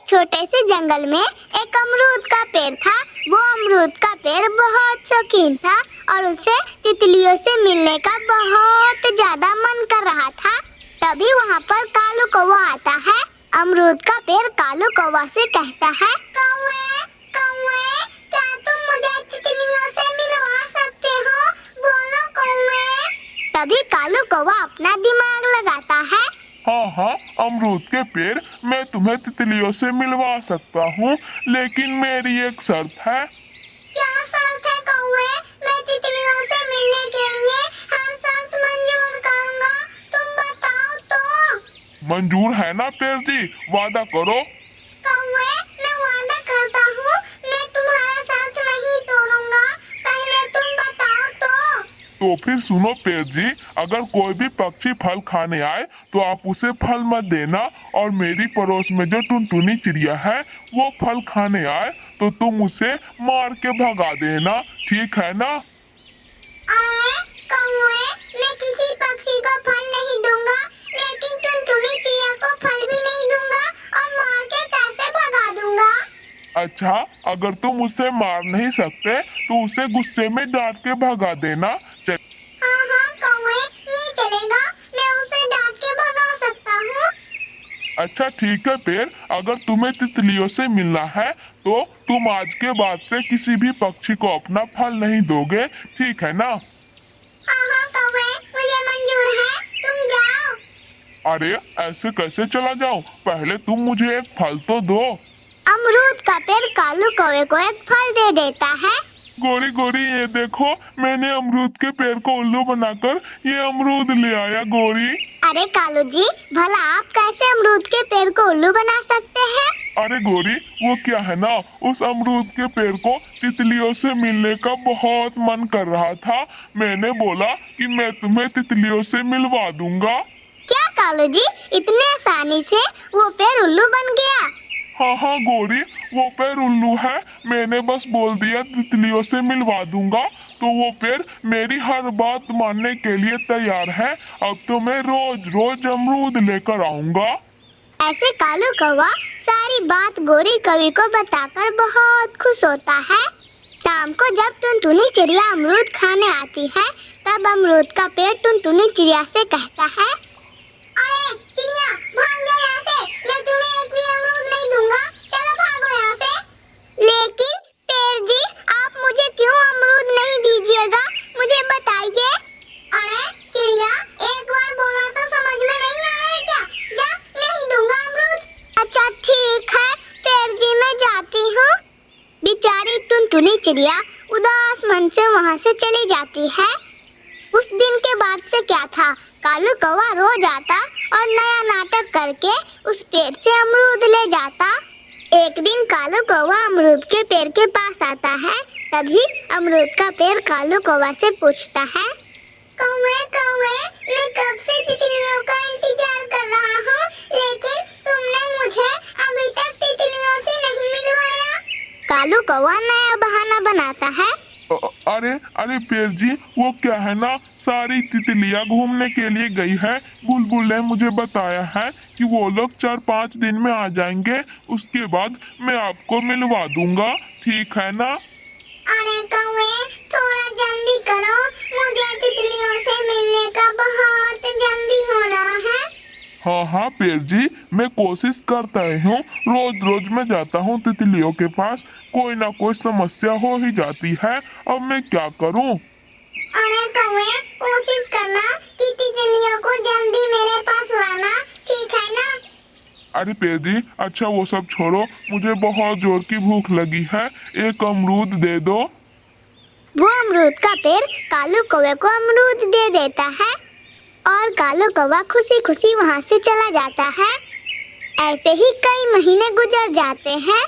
छोटे से जंगल में एक अमरूद का पेड़ था। वो अमरूद का पेड़ बहुत शौकीन था और उसे तितलियों से मिलने का बहुत ज्यादा मन कर रहा था। तभी वहाँ पर कालू कौवा आता है। अमरूद का पेड़ कालू कौवा से कहता है, कौवे, कौवे, क्या तुम मुझे तितलियों से मिलवा सकते हो? बोलो कौवे। तभी कालू कौवा अपना दिमाग लगाता है। हाँ हाँ अमरूद के पेड़, मैं तुम्हें तितलियों से मिलवा सकता हूँ, लेकिन मेरी एक शर्त है। क्या शर्त है कौवे? मैं तितलियों से मिलने के लिए हर शर्त मंजूर करूँगा, तुम बताओ तो। मंजूर है ना पेड़ जी, वादा करो। कौवे, मैं वादा करता हूँ, मैं तुम्हारा शर्त नहीं तोड़ूंगा, पहले तुम बताओ तो फिर सुनो पेड़ जी, अगर कोई भी पक्षी फल खाने आए तो आप उसे फल मत देना, और मेरी पड़ोस में जो टुनटुनी चिड़िया है वो फल खाने आए तो तुम उसे मार के भगा देना, ठीक है ना? अरे कौवे, मैं किसी पक्षी को फल नहीं दूंगा, लेकिन टुनटुनी चिड़िया को फल भी नहीं दूंगा और मार के कैसे भगा दूंगा? अच्छा, अगर तुम उसे मार नहीं सकते तो उसे गुस्से में डांट के भगा देना। हाँ हाँ कौवे, ये चलेगा, मैं उसे डांट के भगा सकता हूँ। अच्छा ठीक है पेड़, अगर तुम्हें तितलियों से मिलना है तो तुम आज के बाद से किसी भी पक्षी को अपना फल नहीं दोगे, ठीक है ना? हाँ हाँ कौवे, मुझे मंजूर है, तुम जाओ। अरे ऐसे कैसे चला जाऊं? पहले तुम मुझे एक फल तो दो। अमरूद का पेड़ कालू कौवे को एक फल दे देता है। गोरी गोरी, ये देखो, मैंने अमरूद के पेड़ को उल्लू बनाकर ये अमरूद ले आया गोरी। अरे कालू जी, भला आप कैसे अमरूद के पेड़ को उल्लू बना सकते हैं? अरे गोरी, वो क्या है ना, उस अमरूद के पेड़ को तितलियों से मिलने का बहुत मन कर रहा था। मैंने बोला कि मैं तुम्हें तितलियों से मिलवा दूंगा। क्या कालू जी, इतने आसानी से वो पेड़ उल्लू बन गया? हाँ हाँ गोरी, वो पेड़ उल्लू है, मैंने बस बोल दिया तितलियों से मिलवा दूंगा तो वो पेड़ मेरी हर बात मानने के लिए तैयार है। अब तो मैं रोज रोज अमरूद लेकर आऊंगा। ऐसे कालू कौवा सारी बात गोरी कवि को बताकर बहुत खुश होता है। शाम को जब टुनटुनी चिड़िया अमरूद खाने आती है, तब अमरूद का पेड़ टुनटुनी चिड़िया से कहता है, अरे चिड़िया, भाग जाओ यहाँ से, मैं तुम्हें एक भी अमरूद नहीं दूंगा, चलो भागो यहाँ से। लेकिन पेड़ जी, आप मुझे क्यों अमरूद नहीं दीजिएगा, मुझे बताइए। अरे चिड़िया, एक बार बोला तो समझ में नहीं आ रहा है क्या? जा, नहीं दूंगा अमरूद। अच्छा ठीक है पेड़ जी, मैं जाती हूँ। बेचारी टुनटुनी चिड़िया उदास मन से वहाँ से चली जाती है। उस दिन के बाद से क्या था, कालू कौवा रोज आता और नया नाटक करके उस पेड़ से अमरूद ले जाता। एक दिन कालू कौवा अमरूद के पेड़ के पास आता है। तभी अमरूद का पेड़ कालू कौवा से पूछता है, कौवे कौवे, मैं कब से तितलियों का इंतजार कर रहा हूँ, लेकिन तुमने मुझे अभी तक तितलियों से नहीं मिलवाया। कालू कौवा नया बहाना बनाता है। अरे अरे पेड़ जी, वो क्या है ना, सारी तितलियां घूमने के लिए गई है। बुलबुल ने मुझे बताया है कि वो लोग 4-5 दिन में आ जाएंगे, उसके बाद मैं आपको मिलवा दूंगा, ठीक है ना? अरे कौवे, थोड़ा जल्दी करो, मुझे तितलियों से मिलने का बहुत जल्दी हो रहा है। हाँ हाँ पेड़ जी, मैं कोशिश करता ही हूँ, रोज रोज मैं जाता हूँ तितलियों के पास, कोई ना कोई समस्या हो ही जाती है, अब मैं क्या करूँ? अरे कौवे, कोशिश करना कि तितलियों को जल्दी मेरे पास लाना, ठीक है ना? अरे पेड़ जी, अच्छा वो सब छोड़ो, मुझे बहुत जोर की भूख लगी है, एक अमरूद दे दो। वो अमरूद का पेड़ कालू कौवे को अमरूद दे देता है और कालू कौवा खुशी खुशी वहाँ से चला जाता है। ऐसे ही कई महीने गुजर जाते हैं।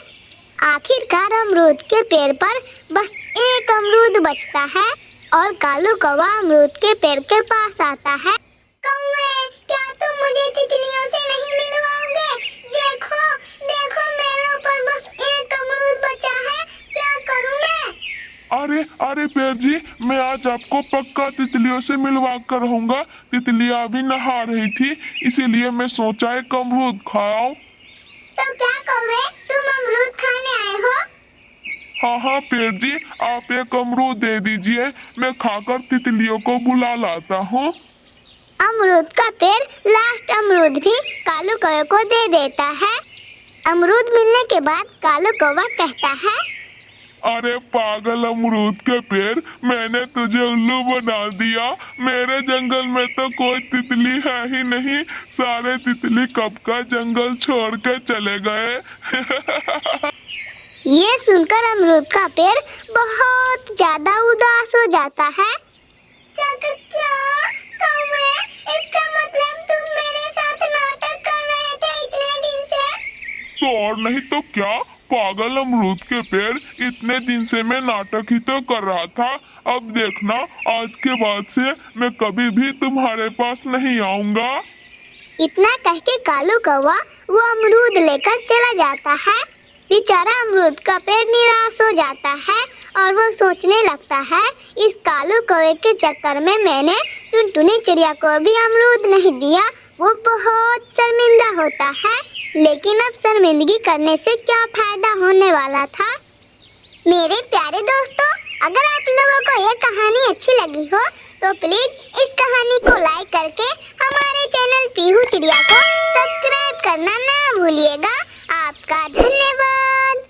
आखिरकार अमरूद के पेड़ पर बस एक अमरूद बचता है और कालू कौवा अमरूद के पेड़ के पास आता है। कौवे, क्या तुम मुझे तितलियों से नहीं मिलवाओगे? देखो देखो, मेरे ऊपर बस एक अमरूद बचा है, क्या करूँ मैं? अरे अरे पेड़ जी, मैं आज आपको पक्का तितलियों से मिलवा कर रहूंगा। तितलियां अभी नहा रही थी, इसीलिए मैं सोचा एक अमरूद खाऊं। तो क्या कौवे, हाँ हाँ पेड़ जी, आप एक अमरूद दे दीजिए, मैं खाकर तितलियों को बुला लाता हूँ। अमरूद का पेड़ लास्ट अमरूद भी कालू कौवे को दे देता है। अमरूद मिलने के बाद कालू कौवा कहता है, अरे पागल अमरूद के पेड़, मैंने तुझे उल्लू बना दिया। मेरे जंगल में तो कोई तितली है ही नहीं, सारे तितली कब का जंगल छोड़ के चले गए। ये सुनकर अमरूद का पेड़ बहुत ज्यादा उदास हो जाता है। क्या कौवे, इसका मतलब तुम मेरे साथ नाटक कर रहे थे इतने दिन से? तो और नहीं तो क्या, पागल अमरूद के पेड़, इतने दिन से मैं नाटक ही तो कर रहा था। अब देखना, आज के बाद से मैं कभी भी तुम्हारे पास नहीं आऊंगा। इतना कह के कालू कौवा वो अमरूद लेकर चला जाता है। बेचारा अमरूद का पेड़ निराश हो जाता है और वो सोचने लगता है, इस कालू कौवे के चक्कर में मैंने टुनटुनी चिड़िया को भी अमरूद नहीं दिया। वो बहुत शर्मिंदा होता है, लेकिन अब शर्मिंदगी करने से क्या फायदा होने वाला था। मेरे प्यारे दोस्तों, अगर आप लोगों को ये कहानी अच्छी लगी हो तो प्लीज इस कहानी को लाइक करके हमारे चैनल पीहू चिड़िया को सब्सक्राइब करना ना भूलिएगा। आपका